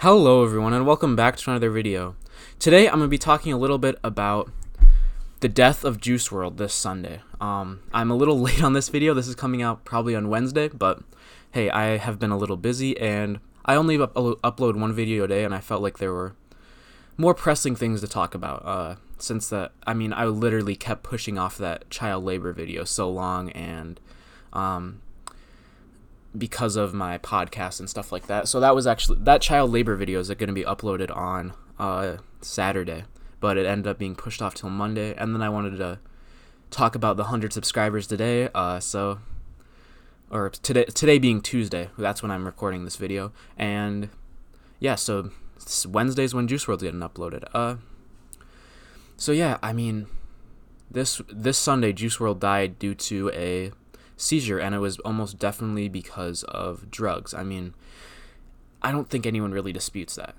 Hello everyone and welcome back to another video. Today I'm going to be talking a little bit about the death of Juice WRLD this Sunday. I'm a little late on this video. This is coming out probably on Wednesday, but hey, I have been a little busy and I only upload one video a day, and I felt like there were more pressing things to talk about I literally kept pushing off that child labor video so long, and because of my podcast and stuff like that. So that child labor video is going to be uploaded on Saturday, but it ended up being pushed off till Monday. And then I wanted to talk about the 100 subscribers today. Today being Tuesday, that's when I'm recording this video. And yeah, so Wednesday's when Juice WRLD getting uploaded. This Sunday Juice WRLD died due to a seizure, and it was almost definitely because of drugs. I mean, I don't think anyone really disputes that.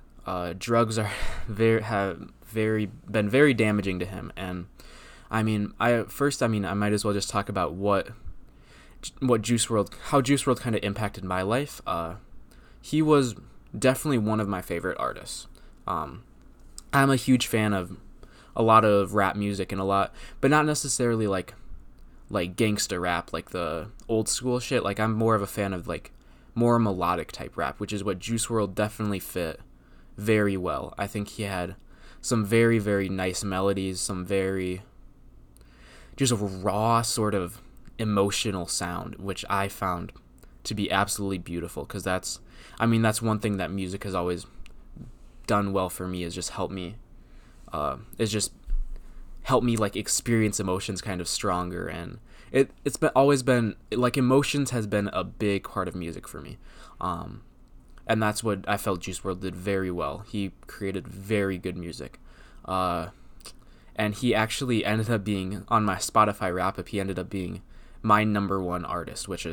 Drugs are been very damaging to him, and I might as well just talk about how Juice WRLD kind of impacted my life. He was definitely one of my favorite artists. I'm a huge fan of a lot of rap music but not necessarily like gangsta rap, like the old school shit. Like, I'm more of a fan of like more melodic type rap, which is what Juice WRLD definitely fit very well. I think he had some very, very nice melodies, some very just a raw sort of emotional sound, which I found to be absolutely beautiful, because that's one thing that music has always done well for me, is just help me like experience emotions kind of stronger. And it's always been like emotions has been a big part of music for me, and that's what I felt Juice WRLD did very well. He created very good music, and he actually ended up being on my Spotify wrap up. He ended up being my #1 artist, which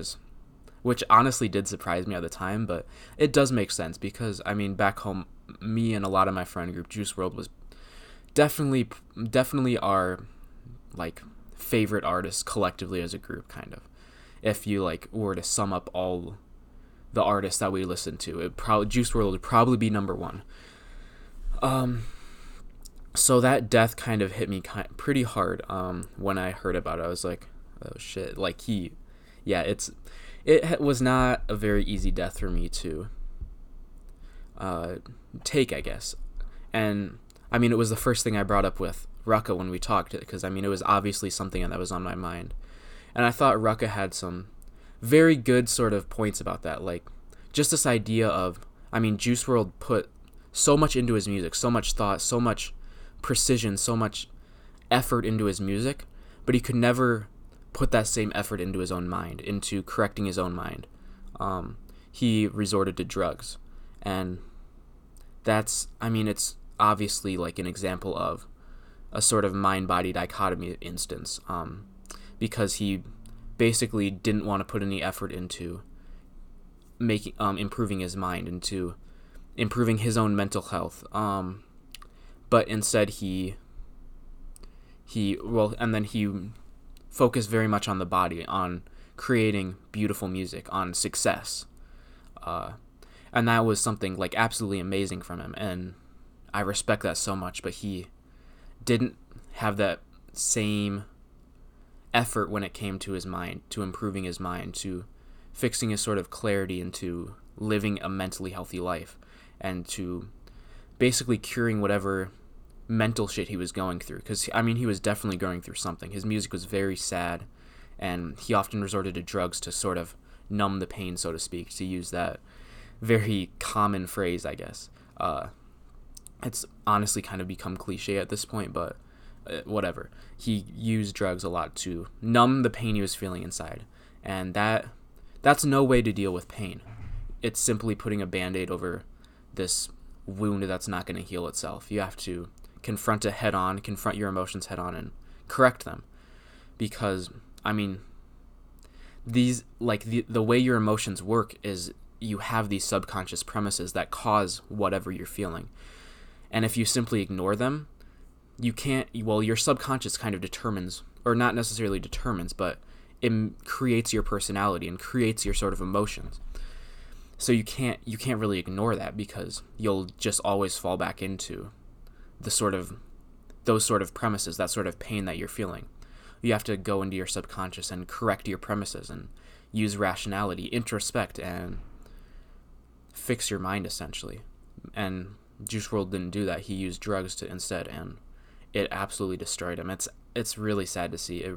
honestly did surprise me at the time, but it does make sense, because I mean, back home, me and a lot of my friend group, Juice WRLD was definitely our like favorite artists collectively as a group, kind of. If you like were to sum up all the artists that we listened to, Juice WRLD would probably be #1. So that death kind of hit me pretty hard. When I heard about it, I was like, oh shit. Like, it was not a very easy death for me to take, I guess. And I mean, it was the first thing I brought up with Rucka when we talked, because I mean, it was obviously something that was on my mind, and I thought Rucka had some very good sort of points about that, like just this idea of, I mean, Juice WRLD put so much into his music, so much thought, so much precision, so much effort into his music, but he could never put that same effort into his own mind, into correcting his own mind. He resorted to drugs, and it's obviously like an example of a sort of mind-body dichotomy instance, because he basically didn't want to put any effort into improving his mind, into improving his own mental health, but instead he focused very much on the body, on creating beautiful music, on success, and that was something like absolutely amazing from him, and I respect that so much. But he didn't have that same effort when it came to his mind, to improving his mind, to fixing his sort of clarity, into living a mentally healthy life, and to basically curing whatever mental shit he was going through. Because, I mean, he was definitely going through something. His music was very sad, and he often resorted to drugs to sort of numb the pain, so to speak, to use that very common phrase, I guess. It's honestly kind of become cliche at this point, but whatever. He used drugs a lot to numb the pain he was feeling inside, and that's no way to deal with pain. It's simply putting a Band-Aid over this wound that's not going to heal itself. You have to confront it head on, confront your emotions head on, and correct them. Because, I mean, these, like, the way your emotions work is you have these subconscious premises that cause whatever you're feeling. And if you simply ignore them, your subconscious kind of determines, or not necessarily determines, but it creates your personality and creates your sort of emotions. So you can't really ignore that, because you'll just always fall back into those sort of premises, that sort of pain that you're feeling. You have to go into your subconscious and correct your premises and use rationality, introspect, and fix your mind, essentially. And Juice WRLD didn't do that. He used drugs to instead, and it absolutely destroyed him. It's really sad to see it.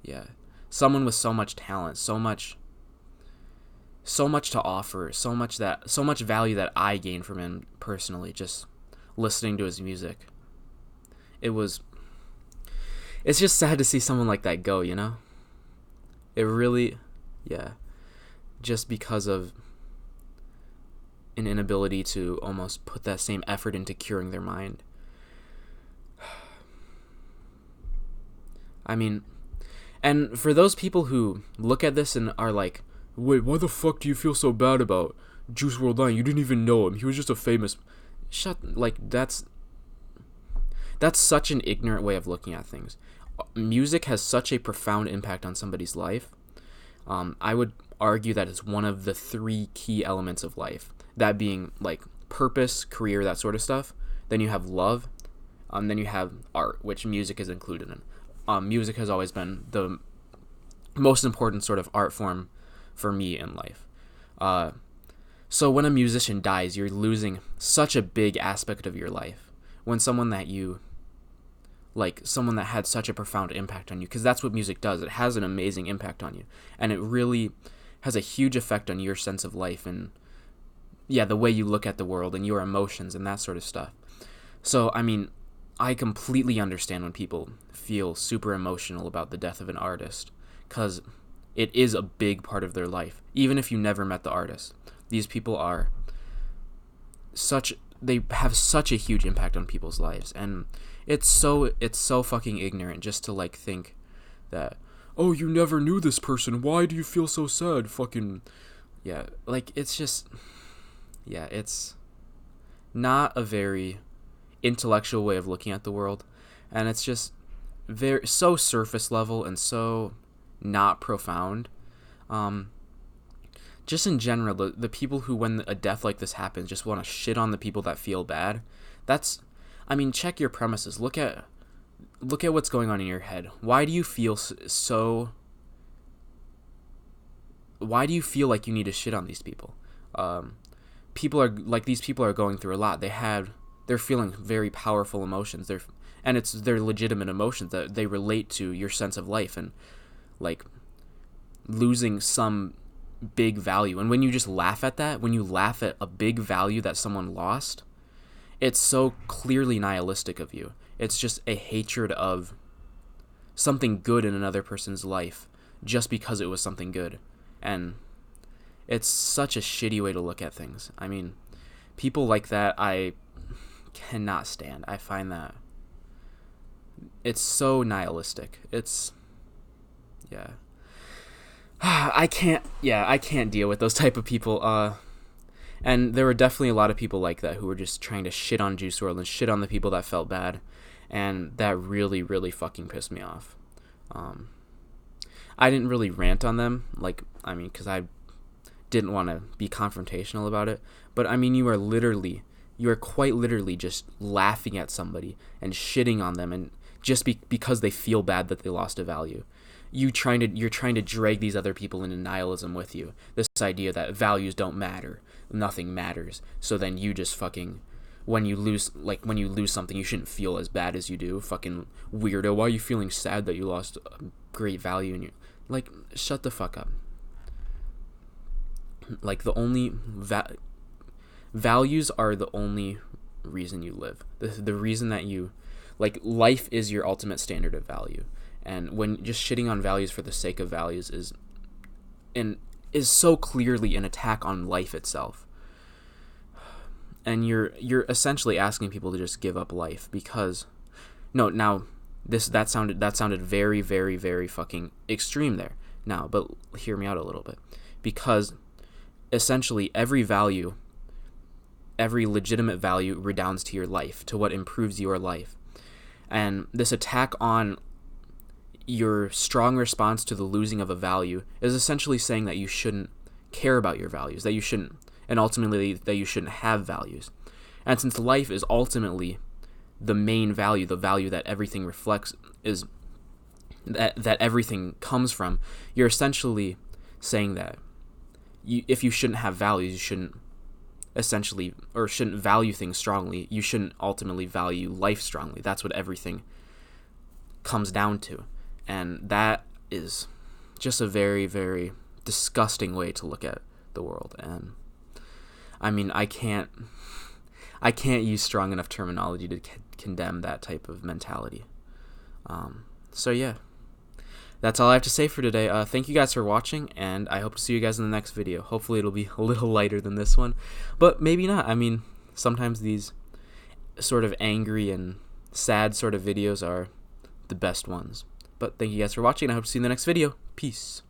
Yeah. Someone with so much talent, so much to offer, so much value that I gained from him personally, just listening to his music. It's just sad to see someone like that go, you know? It really, yeah. Just because of an inability to almost put that same effort into curing their mind. I mean, and for those people who look at this and are like, wait, why the fuck do you feel so bad about Juice WRLD? You didn't even know him. He was just a famous... that's such an ignorant way of looking at things. Music has such a profound impact on somebody's life. I would argue that it's one of the 3 key elements of life. That being, like, purpose, career, that sort of stuff. Then you have love. Then you have art, which music is included in. Music has always been the most important sort of art form for me in life. So when a musician dies, you're losing such a big aspect of your life. When someone that had such a profound impact on you, because that's what music does. It has an amazing impact on you, and it really has a huge effect on your sense of life and, yeah, the way you look at the world and your emotions and that sort of stuff. So, I mean, I completely understand when people feel super emotional about the death of an artist, because it is a big part of their life. Even if you never met the artist, these people they have such a huge impact on people's lives, and it's so fucking ignorant just to, like, think that, oh, you never knew this person, why do you feel so sad? Fucking, yeah, like, it's just, yeah, it's not a very intellectual way of looking at the world, and it's just so surface level and so not profound. Just in general, the people who, when a death like this happens, just want to shit on the people that feel bad. Check your premises. Look at what's going on in your head. Why do you feel why do you feel like you need to shit on these people? These people are going through a lot. They're feeling very powerful emotions. They're legitimate emotions that they relate to your sense of life, and, like, losing some big value. And when you just laugh at that, when you laugh at a big value that someone lost, it's so clearly nihilistic of you. It's just a hatred of something good in another person's life just because it was something good. And it's such a shitty way to look at things. I mean, people like that I cannot stand. I find that it's so nihilistic. Yeah. I can't deal with those type of people. And there were definitely a lot of people like that who were just trying to shit on Juice WRLD and shit on the people that felt bad, and that really, really fucking pissed me off. I didn't really rant on them, because I didn't want to be confrontational about it, but I mean, you are quite literally just laughing at somebody and shitting on them, and just because they feel bad that they lost a value. You're trying to drag these other people into nihilism with you. This idea that values don't matter, nothing matters. So then you just fucking, when you lose something, you shouldn't feel as bad as you do. Fucking weirdo. Why are you feeling sad that you lost a great value in you? Like, shut the fuck up. Like, the only values are the only reason you live. The reason that you, like, life is your ultimate standard of value. And when just shitting on values for the sake of values is so clearly an attack on life itself. And you're essentially asking people to just give up life because that sounded very, very, very fucking extreme there. Now, but hear me out a little bit. Because essentially every legitimate value redounds to your life, to what improves your life. And this attack on your strong response to the losing of a value is essentially saying that you shouldn't care about your values, that you shouldn't, and ultimately that you shouldn't have values. And since life is ultimately the main value, the value that everything reflects, is that everything comes from, you're essentially saying that if you shouldn't have values, you shouldn't essentially, or shouldn't value things strongly, you shouldn't ultimately value life strongly. That's what everything comes down to. And that is just a very, very disgusting way to look at the world. And I mean, I can't use strong enough terminology to condemn that type of mentality. So yeah, that's all I have to say for today. Thank you guys for watching, and I hope to see you guys in the next video. Hopefully it'll be a little lighter than this one, but maybe not. I mean, sometimes these sort of angry and sad sort of videos are the best ones. But thank you guys for watching, and I hope to see you in the next video. Peace.